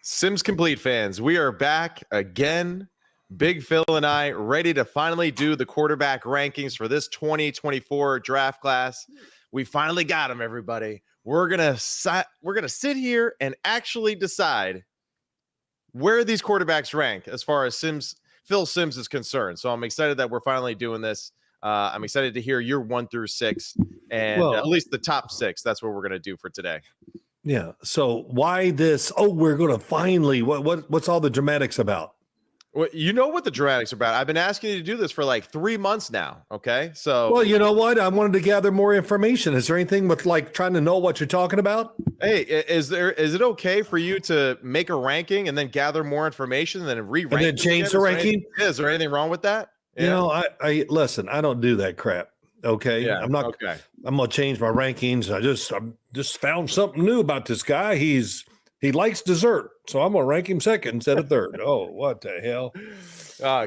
Sims Complete fans, we are back again. Big Phil and I ready to finally do the quarterback rankings for this 2024 draft class. We finally got them, everybody. We're gonna sit here and actually decide where these quarterbacks rank as far as Phil Sims is concerned. So I'm excited that we're finally doing this. I'm excited to hear your 1 through 6 and at least the top 6. That's what we're gonna do for today. Yeah. So why this? Oh, we're going to finally. What's all the dramatics about? Well, you know what the dramatics are about. I've been asking you to do this for like 3 months now. Okay. So, well, you know what? I wanted to gather more information. Is there anything with like trying to know what you're talking about? Hey, is it okay for you to make a ranking and then gather more information and then re-rank and then change the ranking? Is there anything wrong with that? Yeah. You know, I listen. I don't do that crap. Okay. Yeah, I'm not okay. I'm gonna change my rankings. I just found something new about this guy. He likes dessert, so I'm gonna rank him second instead of third. Oh, what the hell?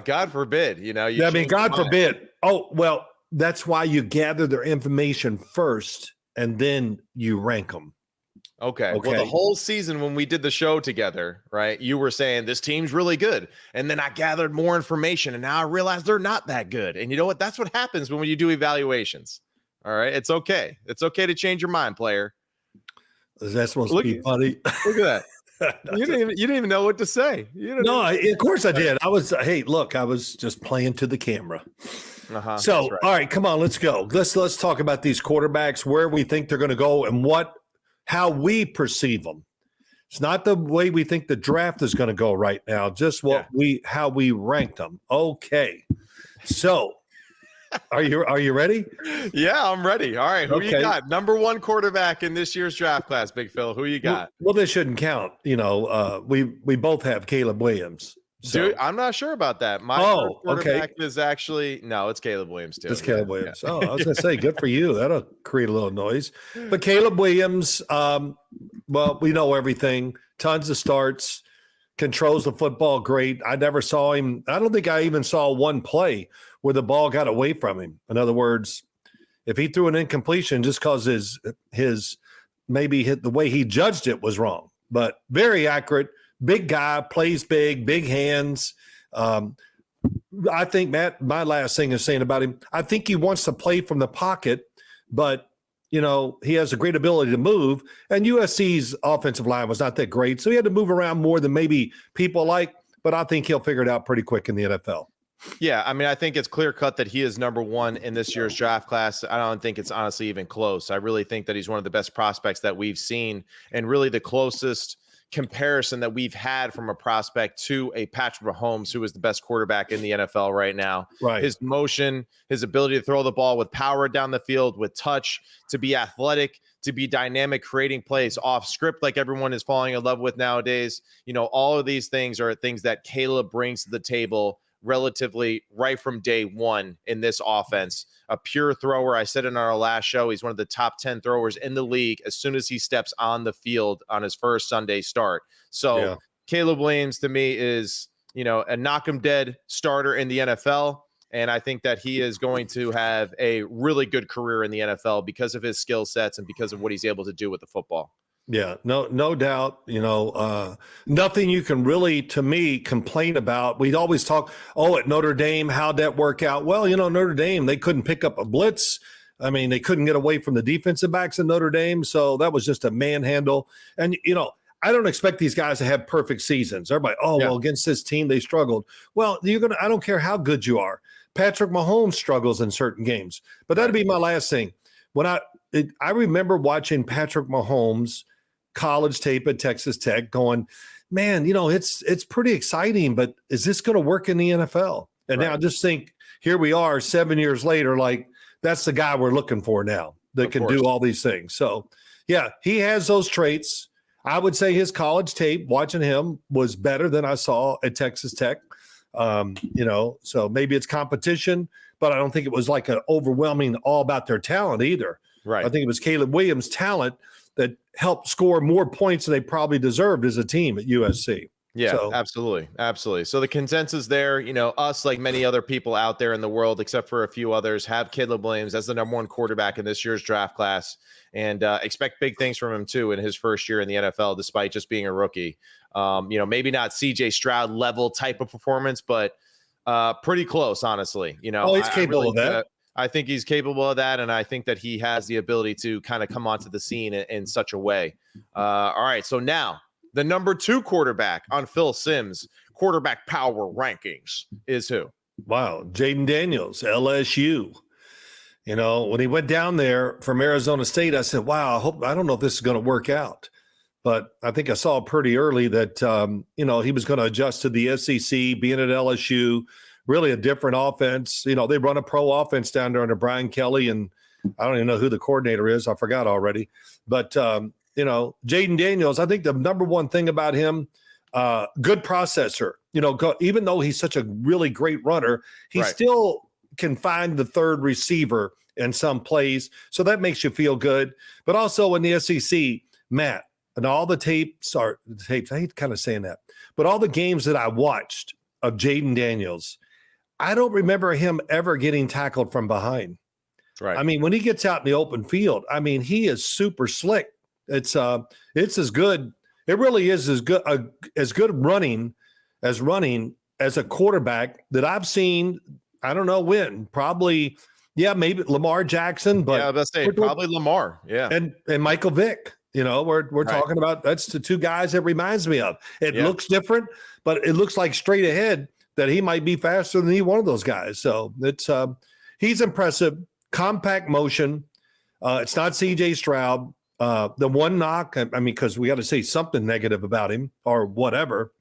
God forbid, you know. I mean, God forbid. Oh, well, that's why you gather their information first and then you rank them. Okay. Well, the whole season when we did the show together, right, you were saying this team's really good. And then I gathered more information and now I realize they're not that good. And you know what? That's what happens when you do evaluations. All right. It's okay. It's okay to change your mind, player. Is that supposed to be funny? Look at that. You didn't even know what to say. Of course I did. I was just playing to the camera. So, right. All right, come on, let's go. Let's talk about these quarterbacks, where we think they're going to go and how we perceive them. It's not the way we think the draft is going to go right now, just how we ranked them. Okay. So are you ready? Yeah, I'm ready. All right. Who you got? Number 1 quarterback in this year's draft class, Big Phil. Who you got? Well, this shouldn't count. You know, we both have Caleb Williams. So. Dude, I'm not sure about that. My quarterback is actually it's Caleb Williams too. It's Caleb Williams. Yeah. Oh, I was gonna say, good for you. That'll create a little noise. But Caleb Williams, well, we know everything. Tons of starts, controls the football great. I never saw him. I don't think I even saw one play where the ball got away from him. In other words, if he threw an incompletion just because his maybe the way he judged it was wrong, but very accurate. Big guy, plays big hands. I think, Matt, my last thing is saying about him, I think he wants to play from the pocket, but, you know, he has a great ability to move. And USC's offensive line was not that great, so he had to move around more than maybe people like, but I think he'll figure it out pretty quick in the NFL. Yeah, I mean, I think it's clear cut that he is number 1 in this year's draft class. I don't think it's honestly even close. I really think that he's one of the best prospects that we've seen and really the closest comparison that we've had from a prospect to a Patrick Mahomes, who is the best quarterback in the NFL right now. Right. His motion, his ability to throw the ball with power down the field, with touch, to be athletic, to be dynamic, creating plays off script like everyone is falling in love with nowadays. You know, all of these things are things that Caleb brings to the table relatively right from day one in this offense. A pure thrower. I said in our last show, he's one of the top 10 throwers in the league as soon as he steps on the field on his first Sunday start. So Caleb Williams to me is, you know, a knock 'em dead starter in the NFL. And I think that he is going to have a really good career in the NFL because of his skill sets and because of what he's able to do with the football. Yeah, no doubt. You know, nothing you can really, to me, complain about. We'd always talk, at Notre Dame, how'd that work out? Well, you know, Notre Dame, they couldn't pick up a blitz. I mean, they couldn't get away from the defensive backs in Notre Dame. So that was just a manhandle. And, you know, I don't expect these guys to have perfect seasons. Everybody, well, against this team, they struggled. Well, I don't care how good you are. Patrick Mahomes struggles in certain games. But that'd be my last thing. When I remember watching Patrick Mahomes college tape at Texas Tech going, man, you know, it's pretty exciting, but is this going to work in the NFL? And now just think, here we are 7 years later, like that's the guy we're looking for now that can do all these things. So, yeah, he has those traits. I would say his college tape, watching him, was better than I saw at Texas Tech. You know, so maybe it's competition, but I don't think it was like an overwhelming all about their talent either. Right. I think it was Caleb Williams' talent that helped score more points than they probably deserved as a team at USC. Yeah, absolutely. Absolutely. So the consensus there, you know, us, like many other people out there in the world, except for a few others, have Caleb Williams as the number 1 quarterback in this year's draft class and expect big things from him too in his first year in the NFL, despite just being a rookie. Maybe not CJ Stroud level type of performance, but pretty close, honestly. Oh, he's capable of that. I think he's capable of that, and I think that he has the ability to kind of come onto the scene in such a way. All right, so now the number 2 quarterback on Phil Simms' quarterback power rankings is who? Wow, Jaden Daniels, LSU. When he went down there from Arizona State, I said, wow, I don't know if this is going to work out. But I think I saw pretty early that, he was going to adjust to the SEC, being at LSU, really a different offense. They run a pro offense down there under Brian Kelly, and I don't even know who the coordinator is. I forgot already. But, Jaden Daniels, I think the number one thing about him, good processor. Even though he's such a really great runner, he still can find the third receiver in some plays. So that makes you feel good. But also in the SEC, Matt, and all the tapes, I hate kind of saying that, but all the games that I watched of Jaden Daniels, I don't remember him ever getting tackled from behind. Right. I mean, when he gets out in the open field, he is super slick. It's as good. It really is as good running as a quarterback that I've seen. I don't know when. Probably, maybe Lamar Jackson, but I was about to say probably Lamar. Yeah, and Michael Vick. We're talking about, that's the 2 guys it reminds me of. It looks different, but it looks like straight ahead that he might be faster than either one of those guys. So it's he's impressive. Compact motion. It's not CJ Stroud. The one knock, because we got to say something negative about him or whatever.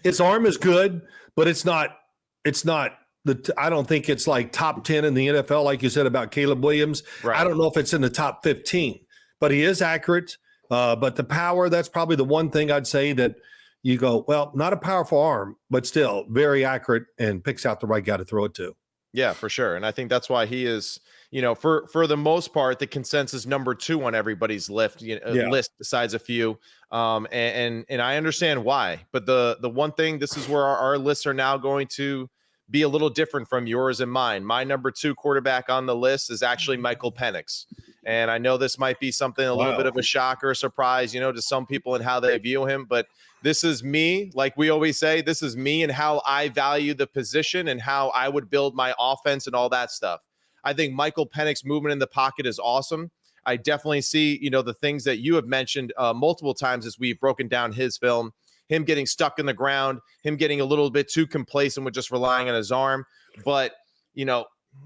His arm is good, but it's not. I don't think it's like top 10 in the NFL, like you said about Caleb Williams. Right. I don't know if it's in the top 15, but he is accurate. But the power, that's probably the one thing I'd say that you go, well, not a powerful arm, but still very accurate and picks out the right guy to throw it to. Yeah, for sure. And I think that's why he is, for the most part, the consensus number 2 on everybody's list, list besides a few. And I understand why. But the one thing, this is where our lists are now going to be a little different from yours and mine. My number 2 quarterback on the list is actually Michael Penix. And I know this might be something a little bit of a shocker, surprise, to some people and how they view him. But this is me, like we always say, this is me and how I value the position and how I would build my offense and all that stuff. I think Michael Penix movement in the pocket is awesome. I definitely see, the things that you have mentioned multiple times as we've broken down his film, him getting stuck in the ground, him getting a little bit too complacent with just relying on his arm. But,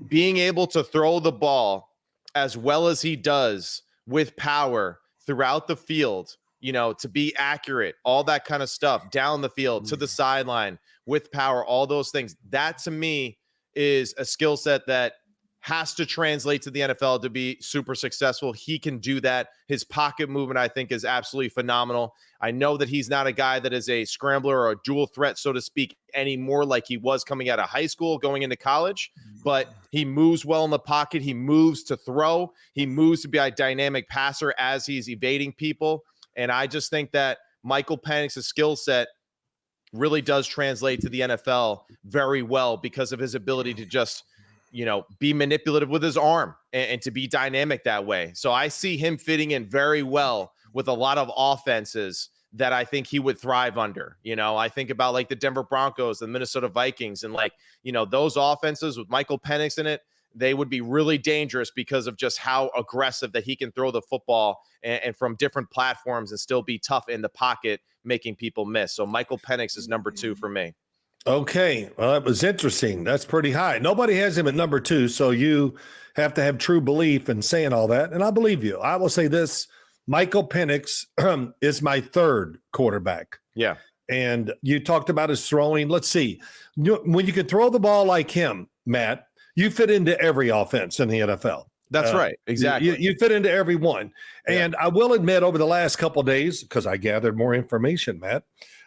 being able to throw the ball as well as he does with power throughout the field, to be accurate, all that kind of stuff down the field to the sideline with power, all those things, that to me is a skill set that has to translate to the NFL to be super successful. He can do that. His pocket movement, I think, is absolutely phenomenal. I know that he's not a guy that is a scrambler or a dual threat, so to speak, anymore like he was coming out of high school, going into college, but he moves well in the pocket. He moves to throw. He moves to be a dynamic passer as he's evading people. And I just think that Michael Penix's skill set really does translate to the NFL very well because of his ability to just be manipulative with his arm and to be dynamic that way. So I see him fitting in very well with a lot of offenses that I think he would thrive under. I think about like the Denver Broncos, the Minnesota Vikings, and those offenses with Michael Penix in it, they would be really dangerous because of just how aggressive that he can throw the football and from different platforms and still be tough in the pocket, making people miss. So Michael Penix is number 2 for me. Okay. Well, that was interesting. That's pretty high. Nobody has him at number 2. So you have to have true belief in saying all that. And I believe you. I will say this, Michael Penix is my 3rd quarterback. Yeah. And you talked about his throwing. Let's see. When you can throw the ball like him, Matt, you fit into every offense in the NFL. That's right. Exactly. You fit into every one. Yeah. And I will admit over the last couple of days, because I gathered more information, Matt.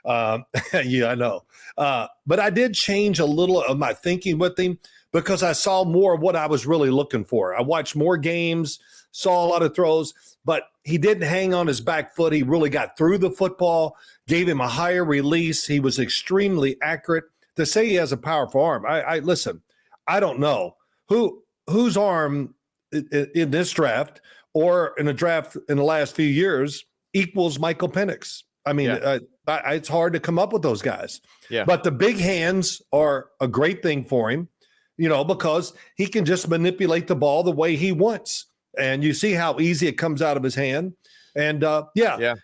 Yeah, I know. But I did change a little of my thinking with him because I saw more of what I was really looking for. I watched more games, saw a lot of throws, but he didn't hang on his back foot. He really got through the football, gave him a higher release. He was extremely accurate. To say he has a powerful arm, I listen, I don't know whose arm in this draft or in a draft in the last few years equals Michael Penix. I mean, it's hard to come up with those guys. Yeah. But the big hands are a great thing for him, because he can just manipulate the ball the way he wants. And you see how easy it comes out of his hand. And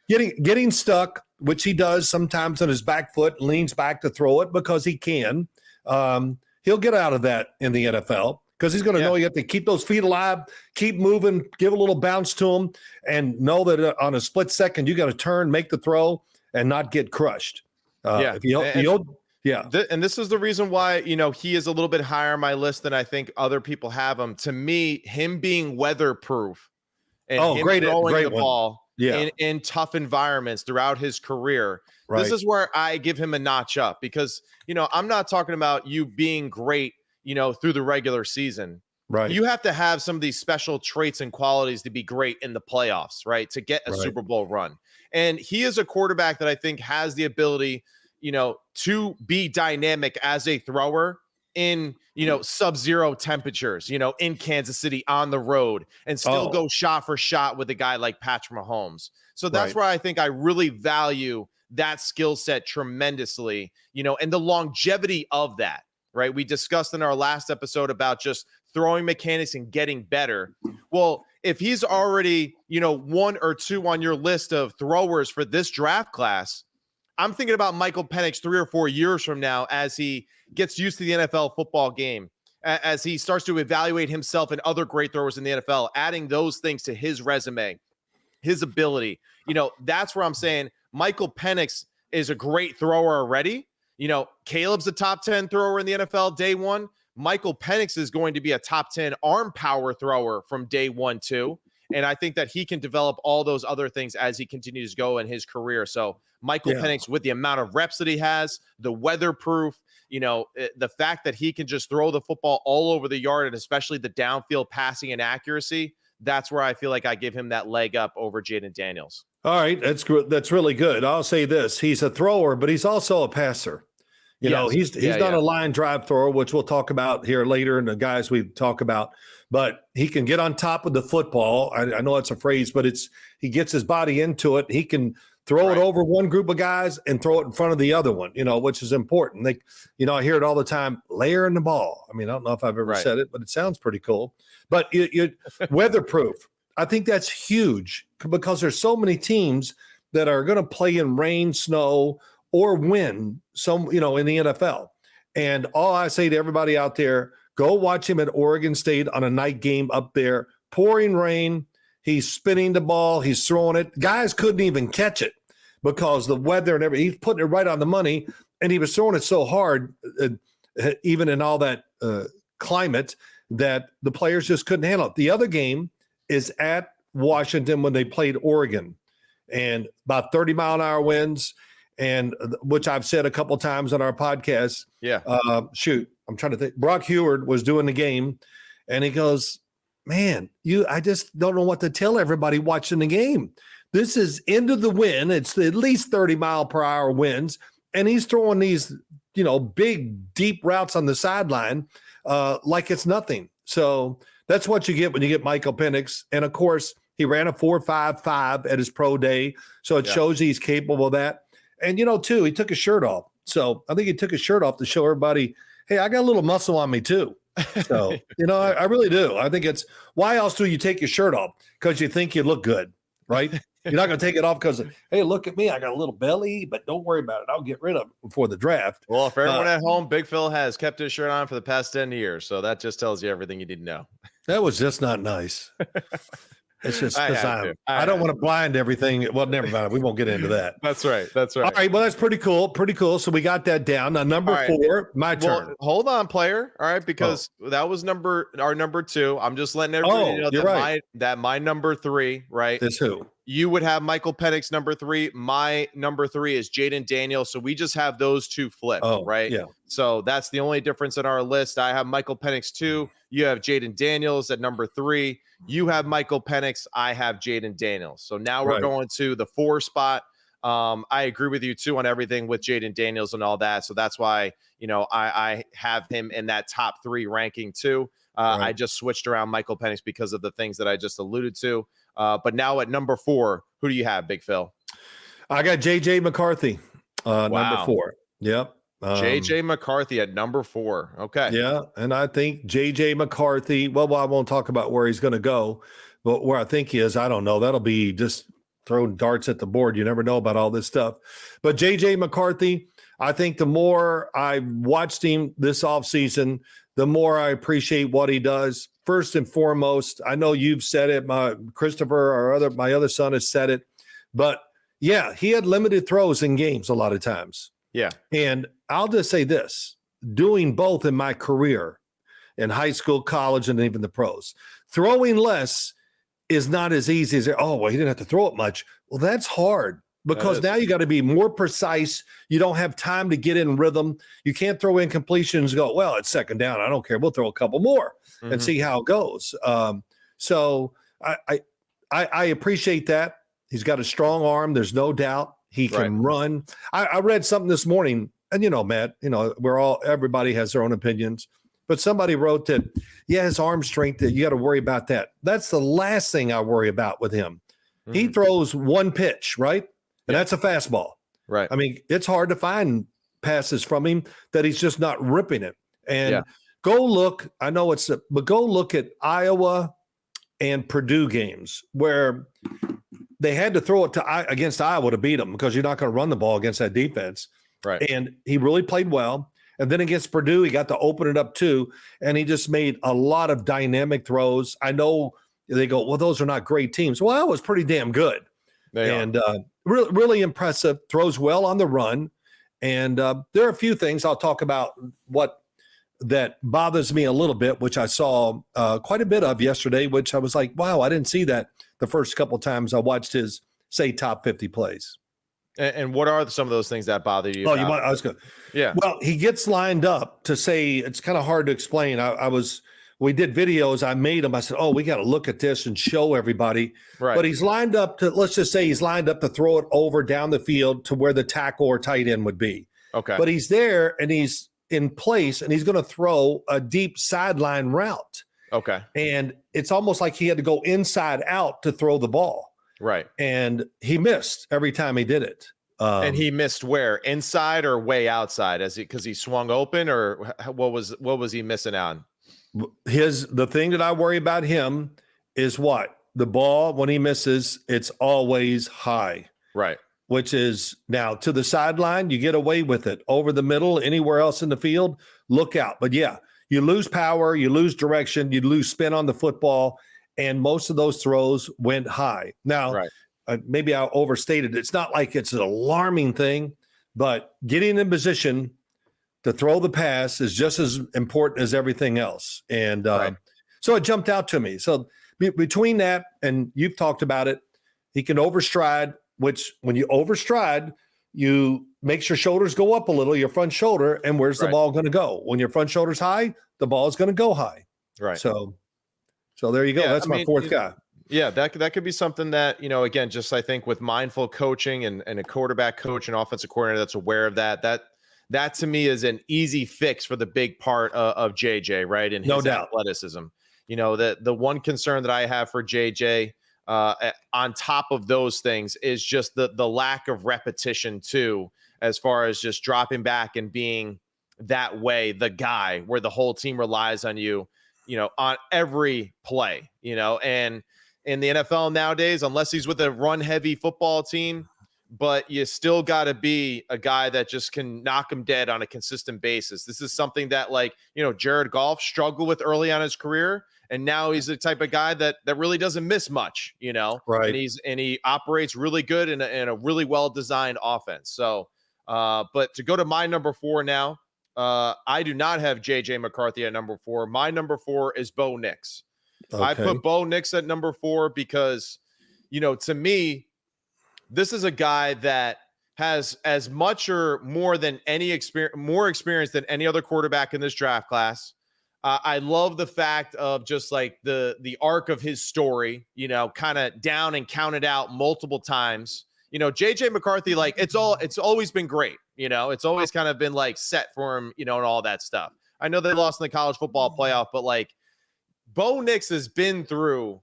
getting stuck, which he does sometimes on his back foot, leans back to throw it because he can. He'll get out of that in the NFL because he's going to know you have to keep those feet alive, keep moving, give a little bounce to him, and know that on a split second you got to turn, make the throw, and not get crushed. And this is the reason why, he is a little bit higher on my list than I think other people have him. To me, him being weatherproof and him throwing the ball in tough environments throughout his career. Right. This is where I give him a notch up because, I'm not talking about you being great, through the regular season. Right. You have to have some of these special traits and qualities to be great in the playoffs, right? To get a Super Bowl run. And he is a quarterback that I think has the ability, to be dynamic as a thrower in, sub-zero temperatures, in Kansas City on the road and still go shot for shot with a guy like Patrick Mahomes. So that's where I think I really value that skill set tremendously, and the longevity of that, right? We discussed in our last episode about just throwing mechanics and getting better. Well, if he's already, 1 or 2 on your list of throwers for this draft class, I'm thinking about Michael Penix 3 or 4 years from now as he gets used to the NFL football game, as he starts to evaluate himself and other great throwers in the NFL, adding those things to his resume, his ability. That's where I'm saying Michael Penix is a great thrower already. Caleb's a top 10 thrower in the NFL day one. Michael Penix is going to be a top 10 arm power thrower from day 1 too. And I think that he can develop all those other things as he continues to go in his career. So Michael Penix, with the amount of reps that he has, the weatherproof, the fact that he can just throw the football all over the yard and especially the downfield passing and accuracy, that's where I feel like I give him that leg up over Jaden Daniels. All right, that's really good. I'll say this: he's a thrower, but he's also a passer. He's not a line drive thrower, which we'll talk about here later, and the guys we talk about. But he can get on top of the football. I know it's a phrase, but he gets his body into it. He can throw it over one group of guys and throw it in front of the other one. Which is important. I hear it all the time. Layering the ball. I mean, I don't know if I've ever said it, but it sounds pretty cool. But weatherproof. I think that's huge because there's so many teams that are going to play in rain, snow, or wind, in the NFL. And all I say to everybody out there, go watch him at Oregon State on a night game up there, pouring rain. He's spinning the ball. He's throwing it. Guys couldn't even catch it because the weather and everything. He's putting it right on the money, and he was throwing it so hard, even in all that climate, that the players just couldn't handle it. The other game is at Washington when they played Oregon, and about 30-mile-an-hour winds, and which I've said a couple times on our podcast. Yeah. I'm trying to think. Brock Heward was doing the game, and he goes, "Man, I just don't know what to tell everybody watching the game. This is into the wind. It's at least 30-mile-per-hour winds, and he's throwing these, big, deep routes on the sideline like it's nothing." So that's what you get when you get Michael Penix. And, of course, he ran a 4.55 at his pro day, so it shows he's capable of that. And, too, he took his shirt off. So I think he took his shirt off to show everybody, hey, I got a little muscle on me too. So, I really do. I think it's – why else do you take your shirt off? Because you think you look good, right? You're not going to take it off because, hey, look at me. I got a little belly, but don't worry about it. I'll get rid of it before the draft. Well, for everyone at home, Big Phil has kept his shirt on for the past 10 years. So that just tells you everything you need to know. That was just not nice. It's just because I don't want to blind everything. Well, never mind. We won't get into that. That's right. All right. Well, that's pretty cool. Pretty cool. So we got that down. Now, number 4, my turn. Well, hold on, player. All right. Because that was our number 2. I'm just letting everybody know that my number 3, right? Is who? You would have Michael Penix number 3. My number 3 is Jaden Daniels. So we just have those two flipped, right? Yeah. So that's the only difference in our list. I have Michael Penix 2. You have Jaden Daniels at number 3. You have Michael Penix. I have Jaden Daniels. So now we're going to the 4 spot. I agree with you too on everything with Jaden Daniels and all that. So that's why, I have him in that top 3 ranking too. I just switched around Michael Penix because of the things that I just alluded to. But now at number 4, who do you have, Big Phil? I got J.J. McCarthy, number Wow. 4. Yep. J.J. McCarthy at number 4. Okay. Yeah, and I think J.J. McCarthy, well, I won't talk about where he's going to go, but where I think he is, I don't know. That'll be just throwing darts at the board. You never know about all this stuff. But J.J. McCarthy, I think the more I've watched him this offseason, the more I appreciate what he does. First and foremost, I know you've said it, my other son has said it, but yeah, he had limited throws in games a lot of times. Yeah. And I'll just say this, doing both in my career in high school, college, and even the pros, throwing less is not as easy as, oh, well, he didn't have to throw it much. Well, that's hard because now you got to be more precise. You don't have time to get in rhythm. You can't throw incompletions and go, well, it's second down. I don't care. We'll throw a couple more and see how it goes. So I appreciate that. He's got a strong arm. There's no doubt he can run. I read something this morning, and Matt, everybody has their own opinions, but somebody wrote that, his arm strength, that you got to worry about that. That's the last thing I worry about with him. He throws one pitch, right? And that's a fastball. Right. I mean, it's hard to find passes from him that he's just not ripping it. And go look, I know but go look at Iowa and Purdue games where they had to throw it against Iowa to beat them because you're not going to run the ball against that defense. Right. And he really played well. And then against Purdue, he got to open it up too. And he just made a lot of dynamic throws. I know they go, well, those are not great teams. Well, that was pretty damn good. Really, really impressive. Throws well on the run. And there are a few things I'll talk about that bothers me a little bit, which I saw quite a bit of yesterday, which I was like, wow, I didn't see that the first couple of times I watched his, say, top 50 plays. And what are some of those things that bother you? Oh, I was good. Yeah. Well, he gets lined up to say, it's kind of hard to explain. We did videos. I made them. I said, oh, we got to look at this and show everybody. Right. But he's lined up let's just say he's lined up to throw it over down the field to where the tackle or tight end would be. Okay. But he's there and he's in place and he's going to throw a deep sideline route. Okay. And it's almost like he had to go inside out to throw the ball. Right. And he missed every time he did it. And he missed where? Inside or way outside? Because he swung open, or what was he missing on? The thing that I worry about him is what? The ball, when he misses, it's always high. Right. Which is now to the sideline, you get away with it. Over the middle, anywhere else in the field, look out. But yeah, you lose power, you lose direction, you lose spin on the football, and most of those throws went high. Now, maybe I overstated. It's not like it's an alarming thing, but getting in position to throw the pass is just as important as everything else. And so it jumped out to me. So between that, and you've talked about it, he can overstride, which when you overstride, you makes your shoulders go up a little, your front shoulder, and where's the ball going to go? When your front shoulder's high, the ball is going to go high. Right. So there you go. That's my fourth guy. Yeah, that could be something that, I think with mindful coaching and a quarterback coach and offensive coordinator that's aware of that to me is an easy fix for the big part of JJ, right? And his athleticism. The one concern that I have for JJ on top of those things is just the lack of repetition too, as far as just dropping back and being that way, the guy where the whole team relies on you, on every play, and in the NFL nowadays, unless he's with a run heavy football team, but you still got to be a guy that just can knock him dead on a consistent basis. This is something that Jared Goff struggled with early on in his career. And now he's the type of guy that really doesn't miss much, right. And he operates really good in a really well-designed offense. So, but to go to my number 4 now, I do not have JJ McCarthy at number 4. My number 4 is Bo Nix. Okay. I put Bo Nix at number 4 because, to me, this is a guy that has as much or more than more experience than any other quarterback in this draft class. I love the fact of just the arc of his story, kind of down and counted out multiple times. JJ McCarthy, it's always been great. It's always kind of been set for him, and all that stuff. I know they lost in the college football playoff, but Bo Nix has been through,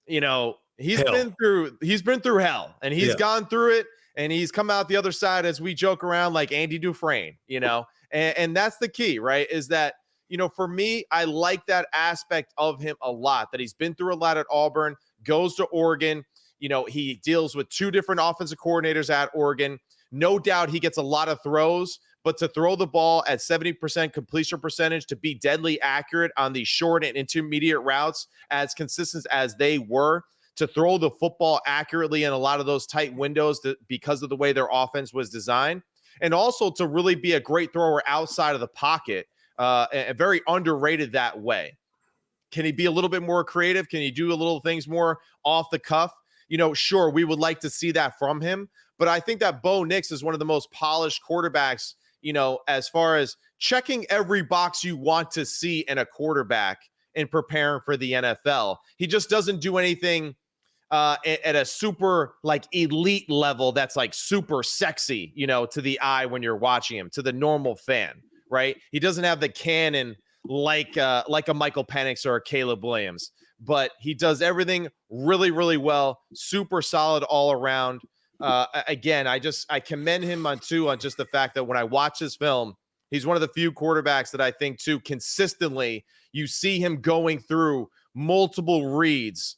he's been through hell, and he's gone through it. and he's come out the other side, as we joke around, like Andy Dufresne, and that's the key, right? Is that, for me, I like that aspect of him a lot, that he's been through a lot at Auburn, goes to Oregon. He deals with 2 different offensive coordinators at Oregon. No doubt he gets a lot of throws, but to throw the ball at 70% completion percentage, to be deadly accurate on the short and intermediate routes, as consistent as they were, to throw the football accurately in a lot of those tight windows because of the way their offense was designed, and also to really be a great thrower outside of the pocket, and very underrated that way. Can he be a little bit more creative? Can he do a little things more off the cuff? Sure, we would like to see that from him, but I think that Bo Nix is one of the most polished quarterbacks, as far as checking every box you want to see in a quarterback in preparing for the NFL. He just doesn't do anything at a super elite level that's super sexy, to the eye when you're watching him, to the normal fan, right? He doesn't have the cannon like a Michael Penix or a Caleb Williams, but he does everything really, really well. Super solid all around. Again, I commend him on just the fact that when I watch his film, he's one of the few quarterbacks that I think too consistently you see him going through multiple reads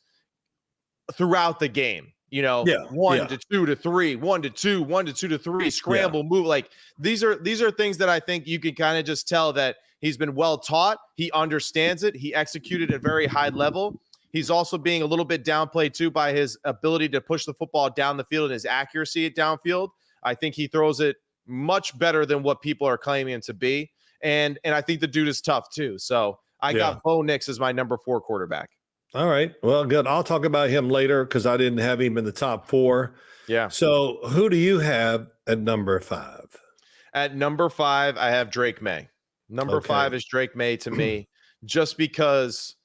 throughout the game. 1 to 2 to 3, 1 to 2, 1 to 2 to 3, scramble, move. These are things that I think you can kind of just tell that he's been well taught. He understands it. He executed at a very high level. He's also being a little bit downplayed too by his ability to push the football down the field and his accuracy at downfield. I think he throws it much better than what people are claiming him to be. And I think the dude is tough too. So I got Bo Nix as my number 4 quarterback. All right. Well, good. I'll talk about him later because I didn't have him in the top 4. Yeah. So who do you have at number 5? At number 5, I have Drake May. Number 5 is Drake May to me, just because,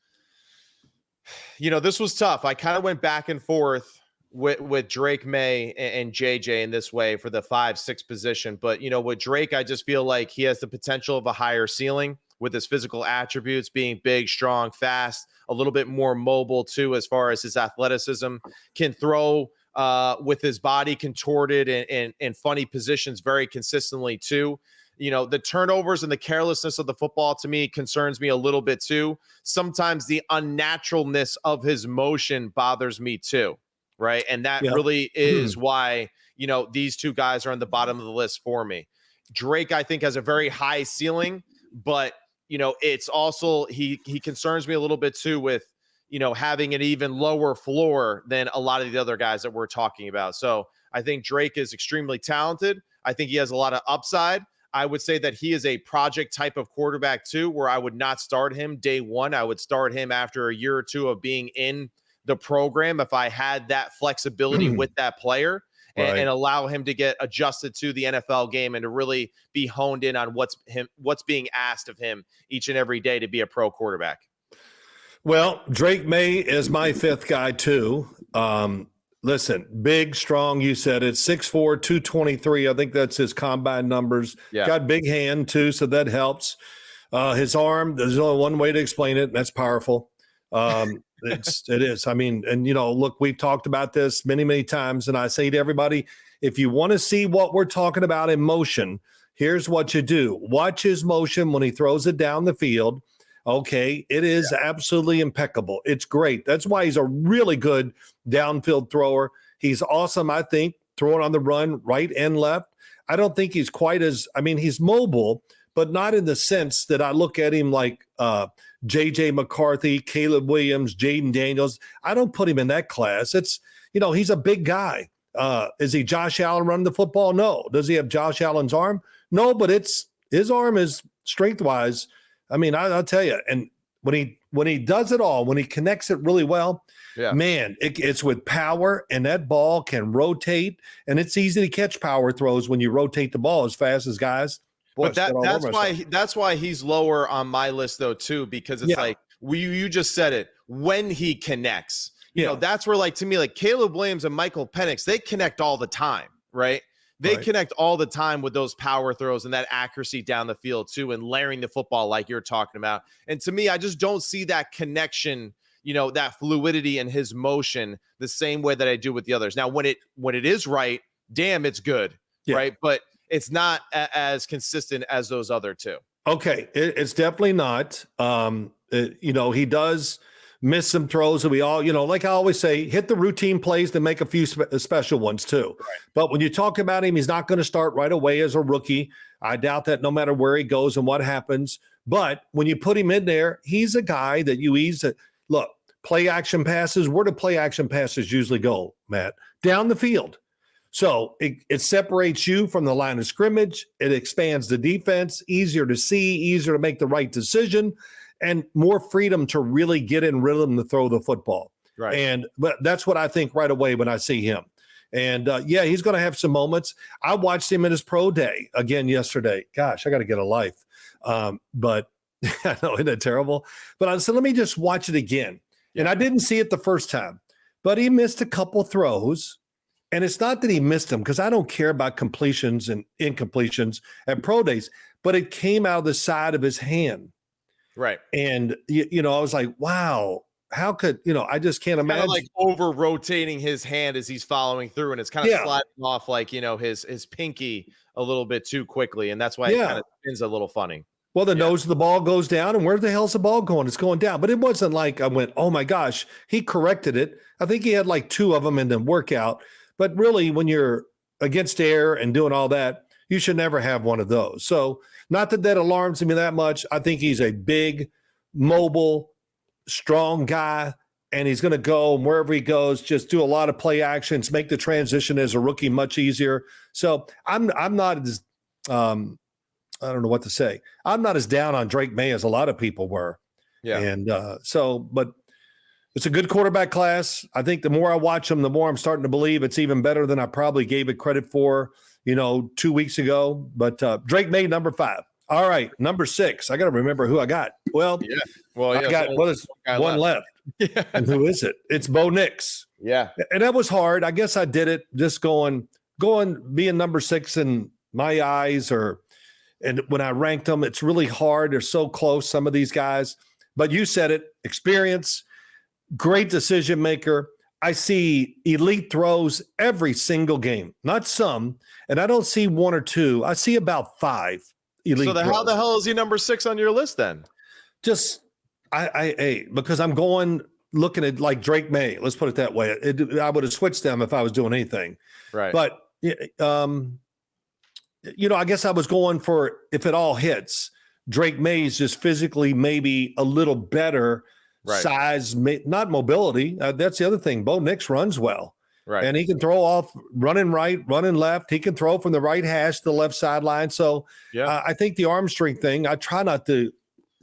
this was tough. I kind of went back and forth with Drake May and JJ in this way for the 5-6 position. But, with Drake, I just feel like he has the potential of a higher ceiling with his physical attributes, being big, strong, fast, a little bit more mobile too, as far as his athleticism, can throw with his body contorted in funny positions very consistently too. The turnovers and the carelessness of the football to me concerns me a little bit too. Sometimes the unnaturalness of his motion bothers me too, right? And that really is why, these 2 guys are on the bottom of the list for me. Drake, I think, has a very high ceiling, but it's also, he concerns me a little bit too with, having an even lower floor than a lot of the other guys that we're talking about. So I think Drake is extremely talented. I think he has a lot of upside. I would say that he is a project type of quarterback too, where I would not start him day one. I would start him after a year or 2 of being in the program if I had that flexibility with that player. And allow him to get adjusted to the NFL game and to really be honed in on what's being asked of him each and every day to be a pro quarterback. Well, Drake May is my 5th guy too. Listen, big, strong, you said it, 6'4", 223. I think that's his combine numbers. Yeah. Got big hand too, so that helps. His arm, there's only one way to explain it, and that's powerful. It is. I mean, and look, we've talked about this many, many times, and I say to everybody, if you want to see what we're talking about in motion, here's what you do. Watch his motion when he throws it down the field. Okay, it is absolutely impeccable. It's great. That's why he's a really good downfield thrower. He's awesome, I think, throwing on the run right and left. I don't think he's quite as, he's mobile, but not in the sense that I look at him like J.J. McCarthy, Caleb Williams, Jaden Daniels. I don't put him in that class. It's, he's a big guy. Is he Josh Allen running the football? No. Does he have Josh Allen's arm? No, but his arm is strength-wise. I'll tell you, and when he does it all, when he connects it really well, man, it's with power, and that ball can rotate, and it's easy to catch power throws when you rotate the ball as fast as guys. Boy, but that's why he's lower on my list though too, because it's you just said it, when he connects. That's where to me Caleb Williams and Michael Penix, they connect all the time, right? They connect all the time with those power throws and that accuracy down the field too, and layering the football like you're talking about. And to me, I just don't see that connection, that fluidity in his motion the same way that I do with the others. Now, when it is right, damn, it's good, right? But it's not as consistent as those other two. Okay, it's definitely not. He does miss some throws that we all, like I always say, hit the routine plays to make a few special ones too. Right. But when you talk about him, he's not going to start right away as a rookie. I doubt that no matter where he goes and what happens. But when you put him in there, he's a guy that you ease it. Look, play action passes. Where do play action passes usually go, Matt? Down the field. So it separates you from the line of scrimmage. It expands the defense, easier to see, easier to make the right decision, and more freedom to really get in rhythm to throw the football. Right. But that's what I think right away when I see him. And he's going to have some moments. I watched him at his pro day again yesterday. Gosh, I got to get a life. But I know, isn't that terrible? But I said, let me just watch it again. Yeah. And I didn't see it the first time, but he missed a couple throws. And it's not that he missed them, because I don't care about completions and incompletions at pro days, but it came out of the side of his hand. Right. And, I was like, wow, how could, I just can't imagine. Kind of like over rotating his hand as he's following through, and it's kind of sliding off like, his pinky a little bit too quickly. And that's why it kind of spins a little funny. Well, the nose of the ball goes down, and where the hell's the ball going? It's going down. But it wasn't like I went, oh my gosh, he corrected it. I think he had like 2 of them in the workout. But really, when you're against air and doing all that, you should never have one of those. So not that alarms me that much. I think he's a big, mobile, strong guy, and he's going to go wherever he goes, just do a lot of play actions, make the transition as a rookie much easier. So I'm not as I don't know what to say. I'm not as down on Drake May as a lot of people were. Yeah. And but it's a good quarterback class. I think the more I watch him, the more I'm starting to believe it's even better than I probably gave it credit for, 2 weeks ago. But Drake May, number 5. All right, number 6. I got to remember who I got. Well, I got one left. Yeah. And who is it? It's Bo Nix. Yeah. And that was hard. I guess I did it just going being number 6 in my eyes, and when I ranked them, it's really hard. They're so close, some of these guys. But you said it, experience, great decision maker. I see elite throws every single game, not some. And I don't see 1 or 2. I see about 5 elite throws. How the hell is he number 6 on your list then? Just because I'm looking at like Drake May. Let's put it that way. I would have switched them if I was doing anything. Right. But I guess I was going for, if it all hits, Drake May's just physically maybe a little better. Right. Size, not mobility. That's the other thing. Bo Nix runs well. Right. And he can throw off running right, running left. He can throw from the right hash to the left sideline. So I think the arm strength thing, I try not to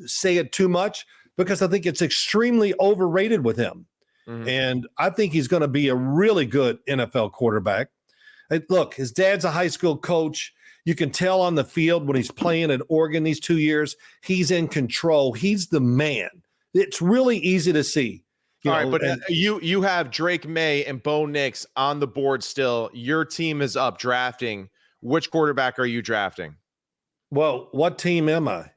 say it too much because I think it's extremely overrated with him. Mm-hmm. And I think he's going to be a really good NFL quarterback. Look, his dad's a high school coach. You can tell on the field when he's playing at Oregon these 2 years, he's in control. He's the man. It's really easy to see. All right, but you have Drake May and Bo Nix on the board still. Your team is up drafting. Which quarterback are you drafting? Well, what team am I?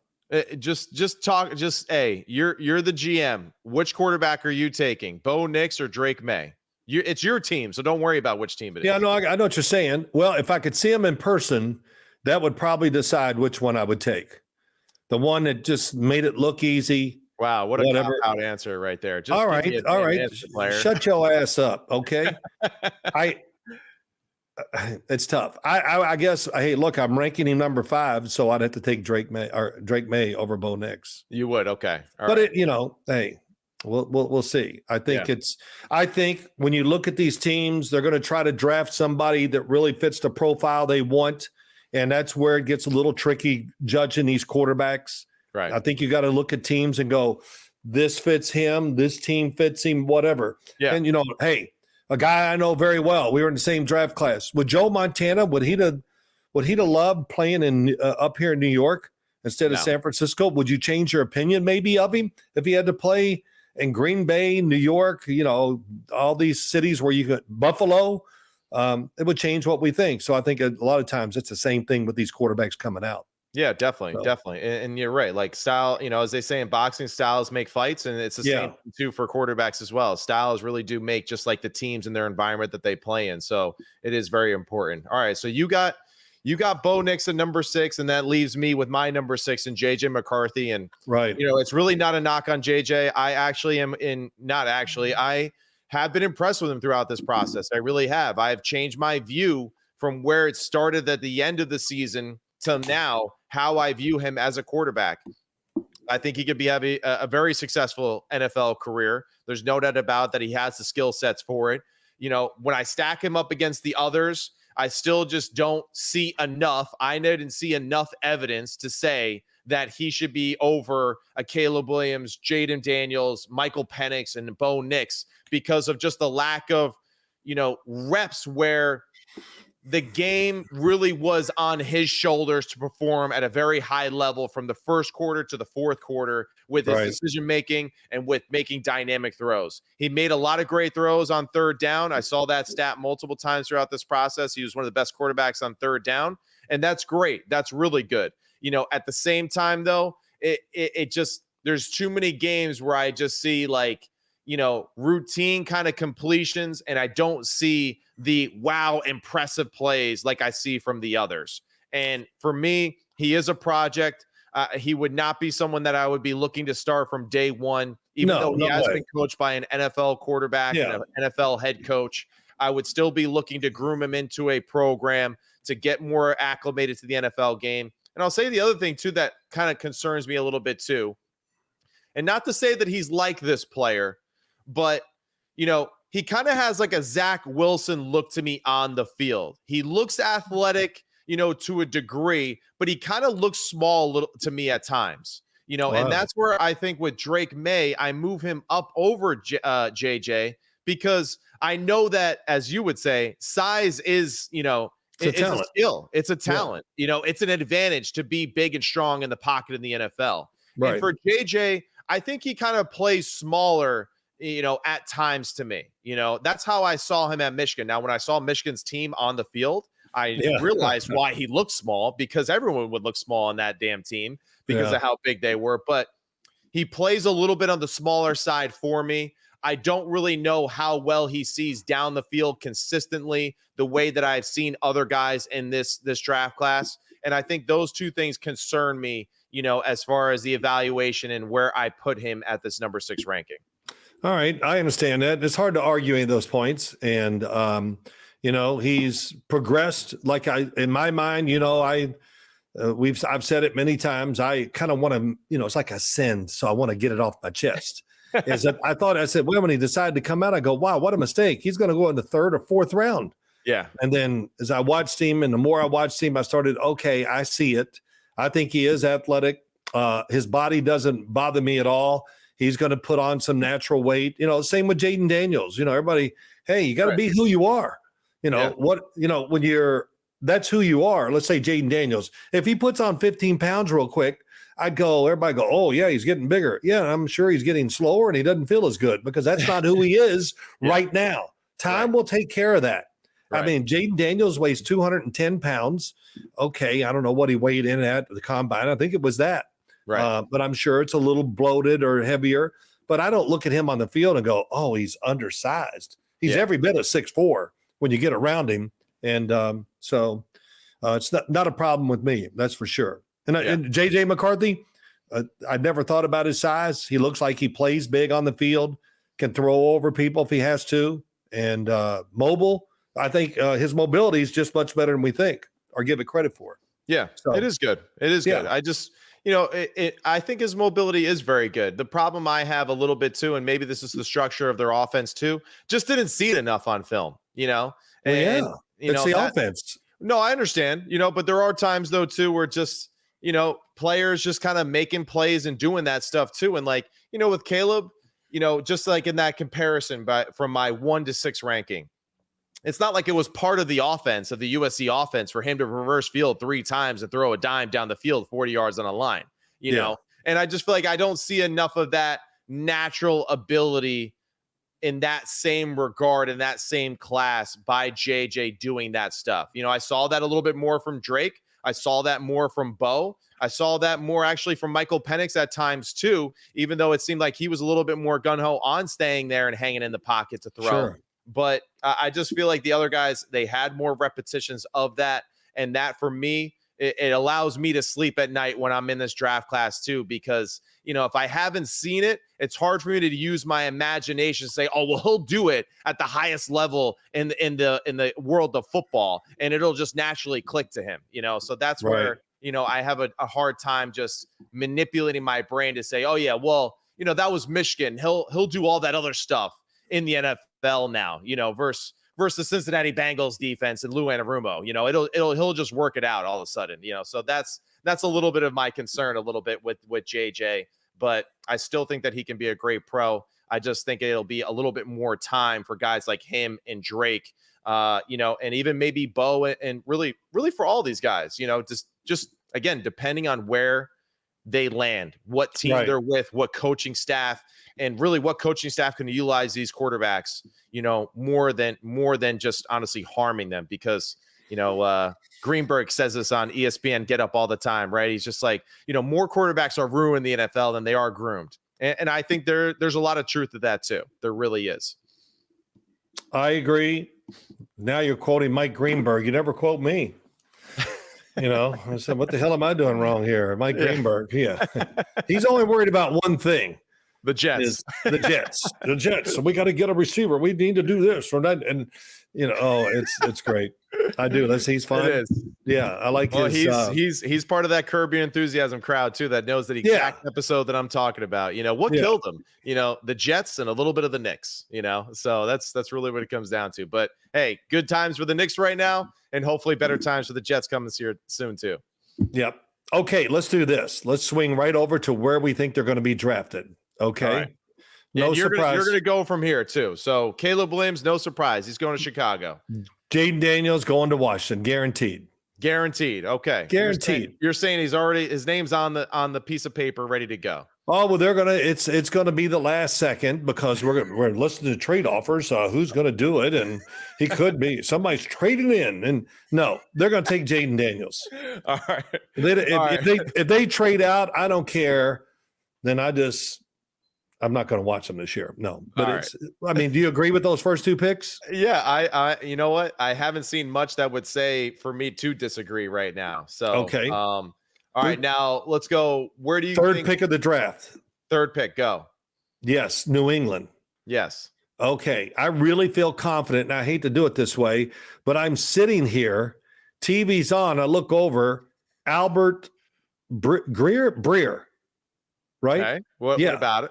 Just talk. You're the GM. Which quarterback are you taking? Bo Nix or Drake May? It's your team, so don't worry about which team it is. Yeah, no, I know what you're saying. Well, if I could see him in person, that would probably decide which one I would take. The one that just made it look easy. Wow, what a cop-out answer right there. Just all right. Shut your ass up, okay? It's tough. I guess. Hey, look, I'm ranking him number 5, so I'd have to take Drake May over Bo Nix. You would, okay. Hey, we'll see. I think when you look at these teams, they're going to try to draft somebody that really fits the profile they want, and that's where it gets a little tricky judging these quarterbacks. Right. I think you got to look at teams and go, this fits him, this team fits him, whatever. Yeah. And hey, a guy I know very well. We were in the same draft class. Would Joe Montana, would he have loved playing in up here in New York instead of San Francisco? Would you change your opinion maybe of him if he had to play in Green Bay, New York, all these cities where you could Buffalo? It would change what we think. So I think a lot of times it's the same thing with these quarterbacks coming out. Yeah, definitely, So, definitely. And you're right. Like style, as they say in boxing, styles make fights, and it's the same yeah, too for quarterbacks as well. Styles really do make just like the teams and their environment that they play in. So it is very important. All right. So you got Bo Nix at number 6, and that leaves me with my number 6 and JJ McCarthy. And right. it's really not a knock on JJ. I actually am in not actually. I have been impressed with him throughout this process. I really have. I have changed my view from where it started at the end of the season till now, how I view him as a quarterback. I think he could be having a very successful NFL career. There's no doubt about that. He has the skill sets for it. When I stack him up against the others, I still just don't see enough. I didn't see enough evidence to say that he should be over a Caleb Williams, Jaden Daniels, Michael Penix, and Bo Nix because of just the lack of, reps where the game really was on his shoulders to perform at a very high level from the first quarter to the fourth quarter with his Right. decision making and with making dynamic throws. He made a lot of great throws on third down. I saw that stat multiple times throughout this process. He was one of the best quarterbacks on third down, and that's great. That's really good. At the same time, though, it just there's too many games where I just see like routine kind of completions, and I don't see the wow, impressive plays like I see from the others. And for me, he is a project. He would not be someone that I would be looking to start from day one, even No, though he no has way. been coached by an NFL quarterback and Yeah. an NFL head coach. I would still be looking to groom him into a program to get more acclimated to the NFL game. And I'll say the other thing, too, that kind of concerns me a little bit, too. And not to say that he's like this player, but, he kind of has like a Zach Wilson look to me on the field. He looks athletic, to a degree, but he kind of looks small little to me at times, and Wow. that's where I think with Drake May, I move him up over JJ because I know that, as you would say, size is, It's a it's a talent. skill. It's a Yeah. talent. It's an advantage to be big and strong in the pocket in the NFL. And Right. for JJ, I think he kind of plays smaller, at times to me. That's how I saw him at Michigan. Now, when I saw Michigan's team on the field, I Yeah. realized why he looked small, because everyone would look small on that damn team because Yeah. of how big they were. But he plays a little bit on the smaller side for me. I don't really know how well he sees down the field consistently, the way that I've seen other guys in this draft class. And I think those two things concern me, as far as the evaluation and where I put him at this number 6 ranking. All right, I understand that. It's hard to argue any of those points, and he's progressed. Like in my mind, I've said it many times. I kind of want to, it's like a sin, so I want to get it off my chest. Is that I said, well, when he decided to come out, I go, wow, what a mistake. He's going to go in the third or fourth round. Yeah. And then as I watched him, and the more I watched him, I started, okay, I see it. I think he is athletic. His body doesn't bother me at all. He's going to put on some natural weight. Same with Jaden Daniels. Everybody, hey, you got to be who you are. When that's who you are. Let's say Jaden Daniels. If he puts on 15 pounds real quick, everybody go, oh, yeah, he's getting bigger. Yeah, I'm sure he's getting slower and he doesn't feel as good because that's not who he is right now. Time will take care of that. Right. I mean, Jaden Daniels weighs 210 pounds. Okay, I don't know what he weighed in at the combine. I think it was that. Right. But I'm sure it's a little bloated or heavier. But I don't look at him on the field and go, oh, he's undersized. He's every bit of 6'4" when you get around him. And so it's not a problem with me. That's for sure. And J.J. McCarthy, I never thought about his size. He looks like he plays big on the field, can throw over people if he has to, and mobile. I think his mobility is just much better than we think or give it credit for. Yeah, so, it is good. It is good. I just – I think his mobility is very good. The problem I have a little bit too, and maybe this is the structure of their offense too, just didn't see it enough on film, And, it's the offense. No, I understand, but there are times though too where just, players just kind of making plays and doing that stuff too. And like, with Caleb, just like in that comparison from my 1 to 6 ranking, it's not like it was part of the offense of the USC offense for him to reverse field 3 times and throw a dime down the field 40 yards on a line, you know? And I just feel like I don't see enough of that natural ability in that same regard, in that same class by JJ doing that stuff. I saw that a little bit more from Drake. I saw that more from Bo. I saw that more actually from Michael Penix at times too, even though it seemed like he was a little bit more gung-ho on staying there and hanging in the pocket to throw. Sure. But I just feel like the other guys, they had more repetitions of that. And that for me, it allows me to sleep at night when I'm in this draft class too, because, you know, if I haven't seen it, it's hard for me to use my imagination to say, oh, well, he'll do it at the highest level in the world of football, and it'll just naturally click to him, you know? So that's where, you know, I have a hard time just manipulating my brain to say, oh yeah, well, you know, that was Michigan. He'll do all that other stuff in the NFL now, you know, versus the Cincinnati Bengals defense and Lou Anarumo. You know, he'll just work it out all of a sudden, you know. So that's a little bit of my concern a little bit with JJ, but I still think that he can be a great pro. I just think it'll be a little bit more time for guys like him and Drake, you know, and even maybe Bo, and really for all these guys, you know, just again, depending on where they land, what team they're with, what coaching staff, and really what coaching staff can utilize these quarterbacks, you know, more than just honestly harming them. Because, you know, Greenberg says this on ESPN Get Up all the time, right? He's just like, you know, more quarterbacks are ruined in the NFL than they are groomed. And I think there's a lot of truth to that too. There really is. I agree. Now you're quoting Mike Greenberg. You never quote me. You know, I said, what the hell am I doing wrong here? Mike Greenberg. Yeah. He's only worried about one thing. The Jets. The Jets. So we got to get a receiver. We need to do this or that. And, you know, it's great. I do. He's fun. It is. Yeah. I like he's part of that Curb Your Enthusiasm crowd too, that knows the exact episode that I'm talking about. You know, what killed him? You know, the Jets and a little bit of the Knicks, you know. So that's really what it comes down to. But hey, good times for the Knicks right now, and hopefully better times for the Jets coming this year soon too. Yep. Okay, let's do this. Let's swing right over to where we think they're going to be drafted. Okay. Right. No surprise. You're going to go from here too. So Caleb Williams, no surprise. He's going to Chicago. Jaden Daniels going to Washington. Guaranteed. Okay. Guaranteed. You're saying his name's on the piece of paper ready to go. Oh, well, it's going to be the last second because we're listening to trade offers. Who's going to do it? And he could be somebody's trading in, and no, they're going to take Jaden Daniels. All right. If they trade out, I don't care. Then I'm not going to watch them this year. No, but I mean, do you agree with those first two picks? Yeah, I you know what? I haven't seen much that would say for me to disagree right now. So, okay. All right, now let's go. Where do you think pick of the draft? Third pick, go. Yes, New England. Yes. Okay, I really feel confident, and I hate to do it this way, but I'm sitting here, TV's on, I look over, Albert Breer, right? Okay. What about it?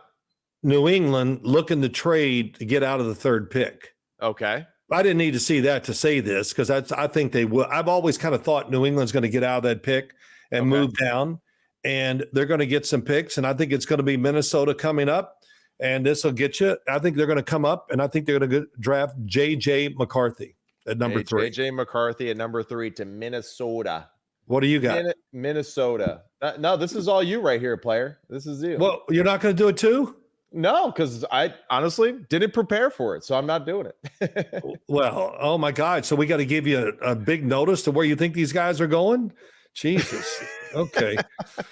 New England looking to trade to get out of the third pick. Okay. I didn't need to see that to say this because I think they will. I've always kind of thought New England's going to get out of that pick and move down, and they're going to get some picks. And I think it's going to be Minnesota coming up, and this will get you. I think they're going to come up, and I think they're going to draft J.J. McCarthy at number 3. J.J. McCarthy at number 3 to Minnesota. What do you got? Minnesota. No, this is all you right here, player. This is you. Well, you're not going to do it too? No, because I honestly didn't prepare for it, so I'm not doing it. Well, oh my God. So we got to give you a big notice to where you think these guys are going? Jesus. Okay.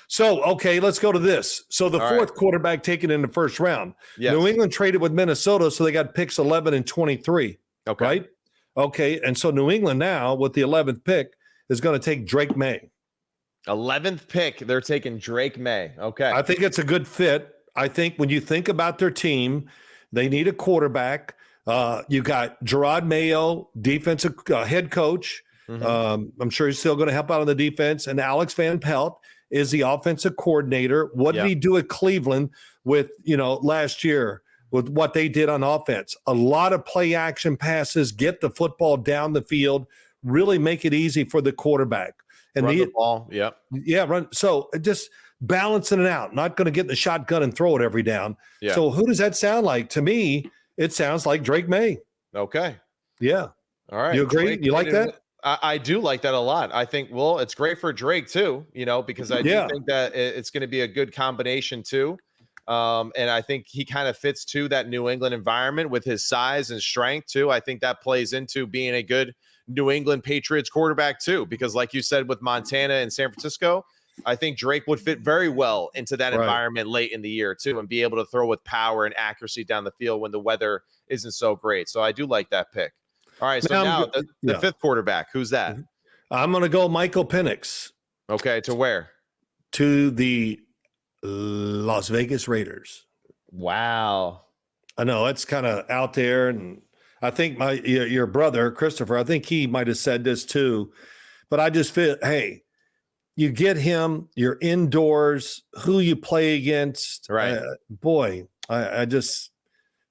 So, let's go to this. So the fourth quarterback taken in the first round. Yes. New England traded with Minnesota, so they got picks 11 and 23. Okay. Right? Okay. And so New England now, with the 11th pick, is going to take Drake May. 11th pick, they're taking Drake May. Okay. I think it's a good fit. I think when you think about their team, they need a quarterback. You got Gerard Mayo, defensive head coach. Mm-hmm. I'm sure he's still going to help out on the defense. And Alex Van Pelt is the offensive coordinator. What did he do at Cleveland with, last year with what they did on offense? A lot of play action passes, get the football down the field, really make it easy for the quarterback. And run the ball. Yep. Yeah. Run. So just balancing it out, not going to get in the shotgun and throw it every down. Yeah. So who does that sound like? To me, it sounds like Drake May. Okay. Yeah. All right. You agree? You like that? I do like that a lot. I think, well, it's great for Drake too, because I do think that it's going to be a good combination too. And I think he kind of fits to that New England environment with his size and strength too. I think that plays into being a good New England Patriots quarterback too, because like you said, with Montana and San Francisco, I think Drake would fit very well into that Right. environment late in the year too, and be able to throw with power and accuracy down the field when the weather isn't so great. So I do like that pick. All right, so now the fifth quarterback, who's that? I'm going to go Michael Penix. Okay, to where? To the Las Vegas Raiders. Wow. I know it's kind of out there, and I think your brother Christopher, I think he might have said this too, but I just feel, hey, you get him, you're indoors, who you play against, right? Boy, I just,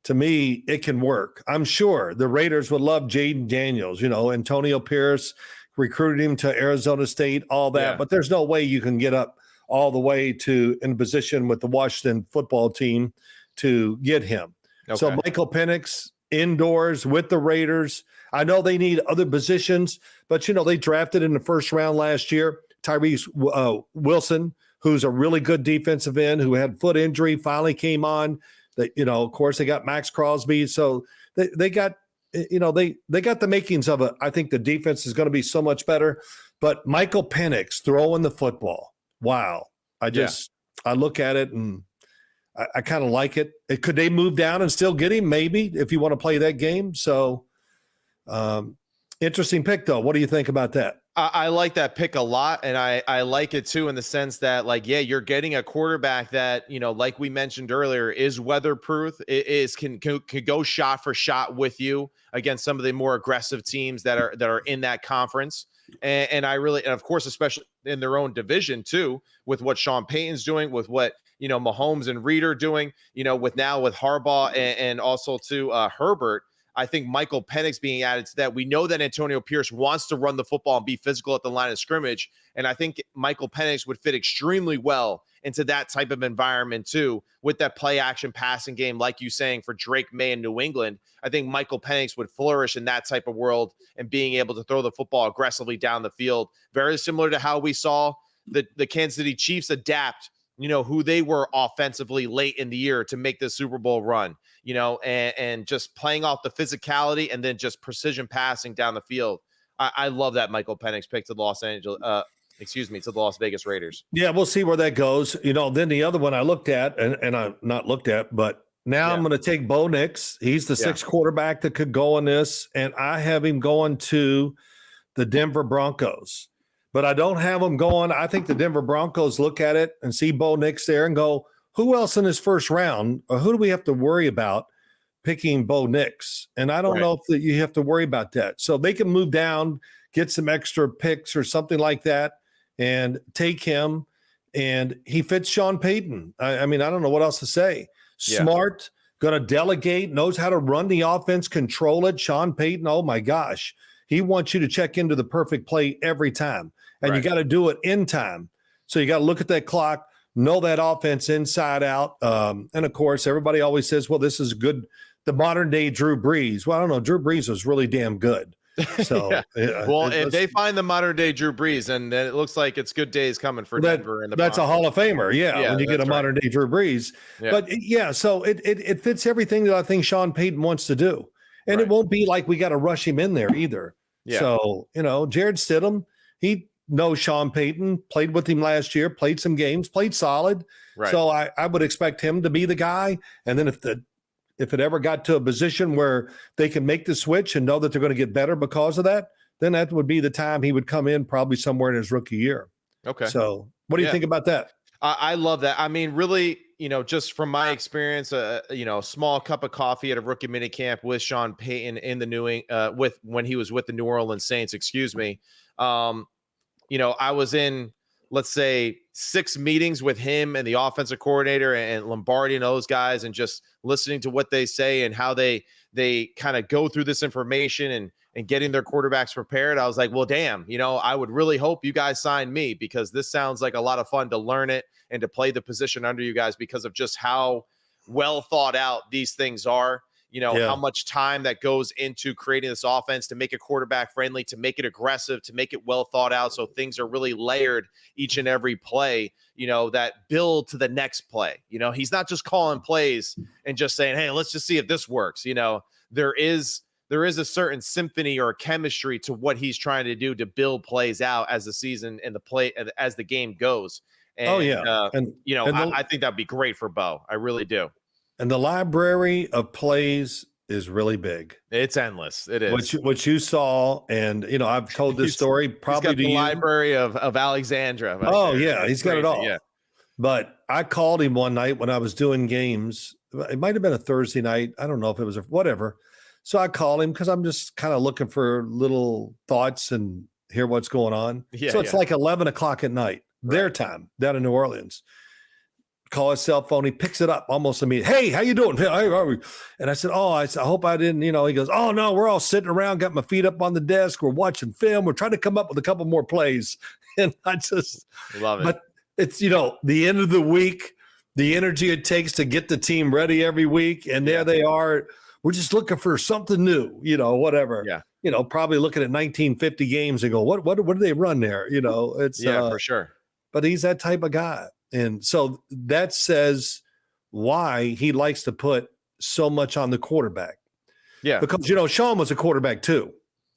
to me, it can work. I'm sure the Raiders would love Jaden Daniels, Antonio Pierce recruited him to Arizona State, all that, but there's no way you can get up all the way to in position with the Washington football team to get him. Okay. So Michael Penix indoors with the Raiders. I know they need other positions, but they drafted in the first round last year Tyrese Wilson, who's a really good defensive end who had foot injury, finally came on. Of course, they got Max Crosby, so they got they got the makings of it. I think the defense is going to be so much better. But Michael Penix throwing the football, wow! I look at it and I kind of like it. Could they move down and still get him? Maybe if you want to play that game. So interesting pick, though. What do you think about that? I like that pick a lot, and I like it too in the sense that, you're getting a quarterback that, like we mentioned earlier, is weatherproof. It can go shot for shot with you against some of the more aggressive teams that are in that conference. And of course, especially in their own division too, with what Sean Payton's doing, with what Mahomes and Reed are doing, with Harbaugh and also to Herbert. I think Michael Penix being added to that. We know that Antonio Pierce wants to run the football and be physical at the line of scrimmage. And I think Michael Penix would fit extremely well into that type of environment too, with that play action passing game, like you saying, for Drake May in New England. I think Michael Penix would flourish in that type of world and being able to throw the football aggressively down the field. Very similar to how we saw the Kansas City Chiefs adapt, who they were offensively late in the year to make the Super Bowl run, and just playing off the physicality and then just precision passing down the field. I love that Michael Penix pick to the to the Las Vegas Raiders. Yeah, we'll see where that goes. Then the other one I looked at, and I'm not looked at, but now I'm going to take Bo Nix. He's the sixth quarterback that could go in this, and I have him going to the Denver Broncos. But I don't have him going. I think the Denver Broncos look at it and see Bo Nix there and go, who else in his first round, or who do we have to worry about picking Bo Nix? And I don't know if you have to worry about that. So they can move down, get some extra picks or something like that, and take him. And he fits Sean Payton. I mean, I don't know what else to say. Smart, going to delegate, knows how to run the offense, control it. Sean Payton, oh my gosh. He wants you to check into the perfect play every time. And you got to do it in time. So you got to look at that clock, know that offense inside out. And, of course, everybody always says, well, this is good, the modern-day Drew Brees. Well, I don't know. Drew Brees was really damn good. So, well, if they find the modern-day Drew Brees, then it looks like it's good days coming for Denver. And that's a Hall of Famer, when you get a modern-day Drew Brees. Yeah. But, so it fits everything that I think Sean Payton wants to do. And it won't be like we got to rush him in there either. Yeah. So, Jared Stidham, he knows Sean Payton, played with him last year, played some games, played solid. Right. So I would expect him to be the guy. And then if it ever got to a position where they can make the switch and know that they're going to get better because of that, then that would be the time he would come in, probably somewhere in his rookie year. Okay. So what do you think about that? I love that. I mean, really, just from my experience, a small cup of coffee at a rookie minicamp with Sean Payton in the when he was with the New Orleans Saints, I was in, let's say, 6 meetings with him and the offensive coordinator and Lombardi and those guys, and just listening to what they say and how they kind of go through this information and getting their quarterbacks prepared. I was like, well, damn, I would really hope you guys sign me, because this sounds like a lot of fun to learn it and to play the position under you guys, because of just how well thought out these things are. How much time that goes into creating this offense to make it quarterback friendly, to make it aggressive, to make it well thought out. So things are really layered each and every play, that build to the next play. He's not just calling plays and just saying, hey, let's just see if this works. There's there is a certain symphony or chemistry to what he's trying to do to build plays out as the season and as the game goes. Oh And, yeah, I think that'd be great for Bo. I really do. And the library of plays is really big. It's endless. It is. What you saw, and I've told this story probably he's got to the you. Library of Alexandra. Oh yeah, he's got it all. Yeah. But I called him one night when I was doing games. It might have been a Thursday night. I don't know if it was whatever. So I called him because I'm just kind of looking for little thoughts and hear what's going on. Yeah, so it's like 11 o'clock at night, their time down in New Orleans. Call his cell phone. He picks it up almost immediately. Hey, how you doing? Hey, how are we? And I said, I hope I didn't, he goes, oh no, we're all sitting around, got my feet up on the desk. We're watching film. We're trying to come up with a couple more plays. And I just love it. But it's, the end of the week, the energy it takes to get the team ready every week. And there they are. We're just looking for something new, whatever. Yeah. Probably looking at 1950 games and go, what do they run there? It's for sure. But he's that type of guy. And so that says why he likes to put so much on the quarterback. Yeah. Because, Sean was a quarterback too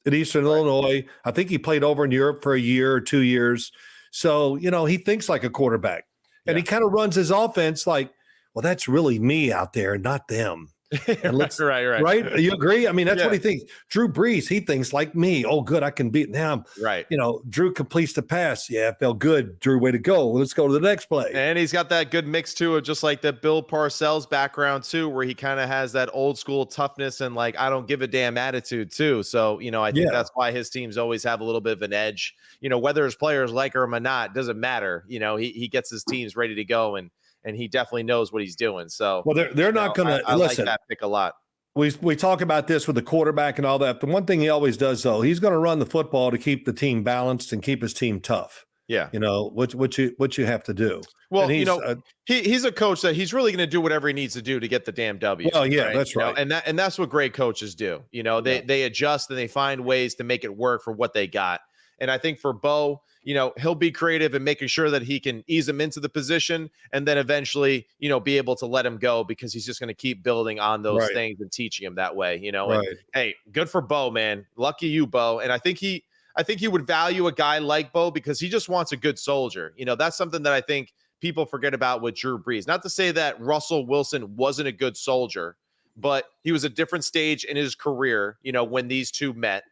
at Eastern Illinois. I think he played over in Europe for a year or 2 years. So, he thinks like a quarterback. And he kind of runs his offense like, well, that's really me out there, not them. Right. You agree? I mean, that's what he thinks. Drew Brees, he thinks like me. Oh, good, I can beat him. Right. Drew completes the pass. Yeah, it felt good. Drew, way to go. Let's go to the next play. And he's got that good mix too of just like the Bill Parcells background too, where he kind of has that old school toughness and like I don't give a damn attitude too. So I think that's why his teams always have a little bit of an edge. Whether his players like him or not, doesn't matter. He gets his teams ready to go and he definitely knows what he's doing. So, well, they're not going to listen. I like that pick a lot. We talk about this with the quarterback and all that. The one thing he always does, though, he's going to run the football to keep the team balanced and keep his team tough. Yeah, what you have to do. Well, he's a coach that he's really going to do whatever he needs to do to get the damn W. Oh yeah, right? That's right. And that's what great coaches do. They adjust and they find ways to make it work for what they got. And I think for Bo, he'll be creative in making sure that he can ease him into the position and then eventually, be able to let him go because he's just going to keep building on those things and teaching him that way, And, hey, good for Bo, man. Lucky you, Bo. And I think he would value a guy like Bo because he just wants a good soldier. That's something that I think people forget about with Drew Brees. Not to say that Russell Wilson wasn't a good soldier, but he was a different stage in his career, when these two met,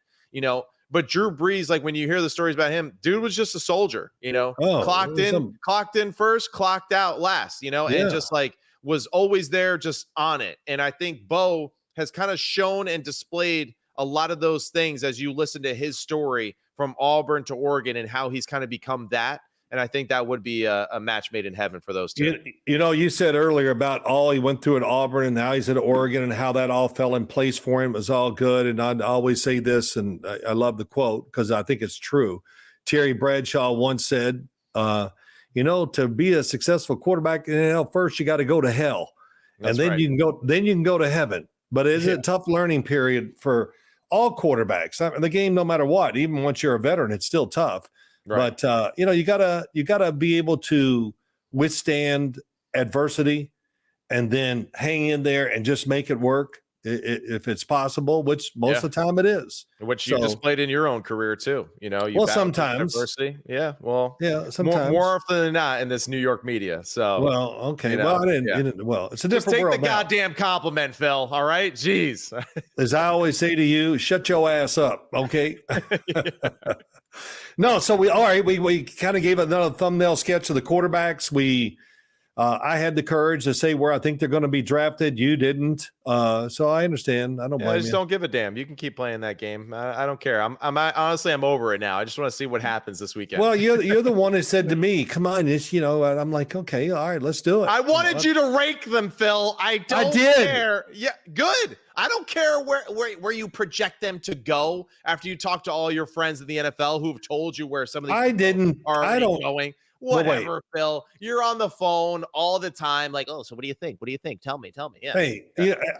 But Drew Brees, like when you hear the stories about him, dude was just a soldier, clocked in first, clocked out last, and just like was always there just on it. And I think Bo has kind of shown and displayed a lot of those things as you listen to his story from Auburn to Oregon and how he's kind of become that. And I think that would be a match made in heaven for those two. You said earlier about all he went through at Auburn and now he's at Oregon and how that all fell in place for him. It was all good. And I always say this, and I love the quote because I think it's true. Terry Bradshaw once said, to be a successful quarterback, first you got to go to hell. That's and then you can go to heaven. But it is a tough learning period for all quarterbacks. I mean, the game, no matter what, even once you're a veteran, it's still tough. Right. But you gotta be able to withstand adversity and then hang in there and just make it work if it's possible, which most of the time it is. Which you displayed in your own career too. Sometimes adversity. Yeah. Well, sometimes more often than not in this New York media. So okay. Well, I didn't. Well, it's a different world. Just take the goddamn compliment, Phil. All right. Jeez. As I always say to you, shut your ass up. Okay. No, so we kind of gave another thumbnail sketch of the quarterbacks. I had the courage to say where I think they're going to be drafted. You didn't, so I understand. I don't blame you. I just don't give a damn. You can keep playing that game. I don't care. I'm honestly over it now. I just want to see what happens this weekend. Well, you're the one that said to me, "Come on, and I'm like, okay, all right, let's do it." I wanted you to rank them, Phil. I did. Care. Yeah, good. I don't care where you project them to go after you talk to all your friends in the NFL who've told you where some of these are going. Whatever, Phil. You're on the phone all the time. Like, oh, so what do you think? What do you think? Tell me. Yeah. Hey,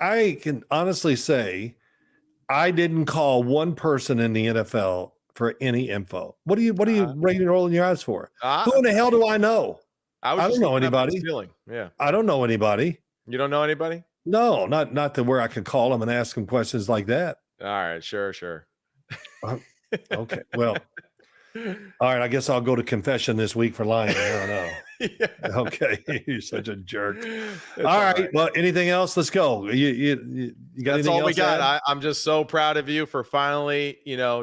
I can honestly say I didn't call one person in the NFL for any info. What are you rolling your eyes for? Who in the hell do I know? I don't know anybody. Yeah. I don't know anybody. You don't know anybody? No, not to where I could call them and ask them questions like that. All right. Sure. Uh, okay. Well, all right. I guess I'll go to confession this week for lying. I don't know. Yeah. Okay. You're such a jerk. It's All all right. right. Well, anything else? Let's go. You got That's anything all we else to got. add? I'm just so proud of you for finally,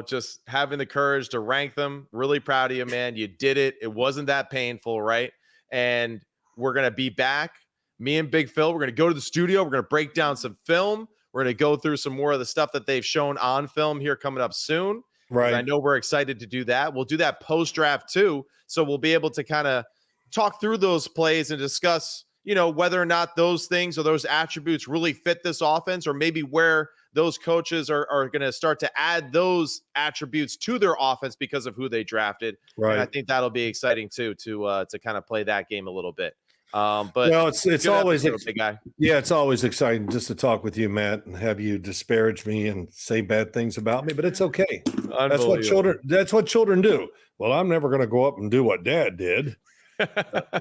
just having the courage to rank them. Really proud of you, man. You did it. It wasn't that painful, right? And we're going to be back. Me and Big Phil, we're going to go to the studio. We're going to break down some film. We're going to go through some more of the stuff that they've shown on film here coming up soon. 'Cause I Right. know we're excited to do that. We'll do that post draft too. So we'll be able to kind of talk through those plays and discuss, whether or not those things or those attributes really fit this offense, or maybe where those coaches are going to start to add those attributes to their offense because of who they drafted. And I Right. think that'll be exciting too, to kind of play that game a little bit. But Well, it's good always episode, big guy. yeah, it's always exciting just to talk with you, Matt, and have you disparage me and say bad things about me, but it's okay. Unbelievable. That's what children do. Well, I'm never going to go up and do what dad did.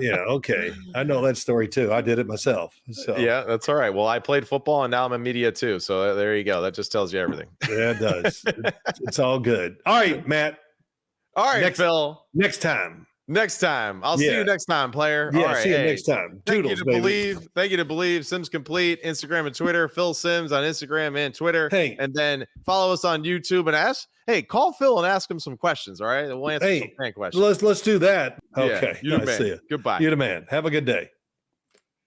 Yeah, okay. I know that story too. I did it myself. So Yeah, that's all right. Well, I played football and now I'm in media too. So there you go. That just tells you everything. yeah, it does. It's all good. All right, Matt. All right, Phil. Next time. Next time. I'll see you next time, player. Yeah, all right. see you next time. Thank Toodles, you to baby. Bleav. Thank you to Bleav. Sims Complete, Instagram and Twitter. Phil Sims on Instagram and Twitter. Hey. And then follow us on YouTube and call Phil and ask him some questions. All right. We'll answer some fan questions. Let's do that. Yeah, Okay. you the I see man. you. Goodbye. You're the man. Have a good day.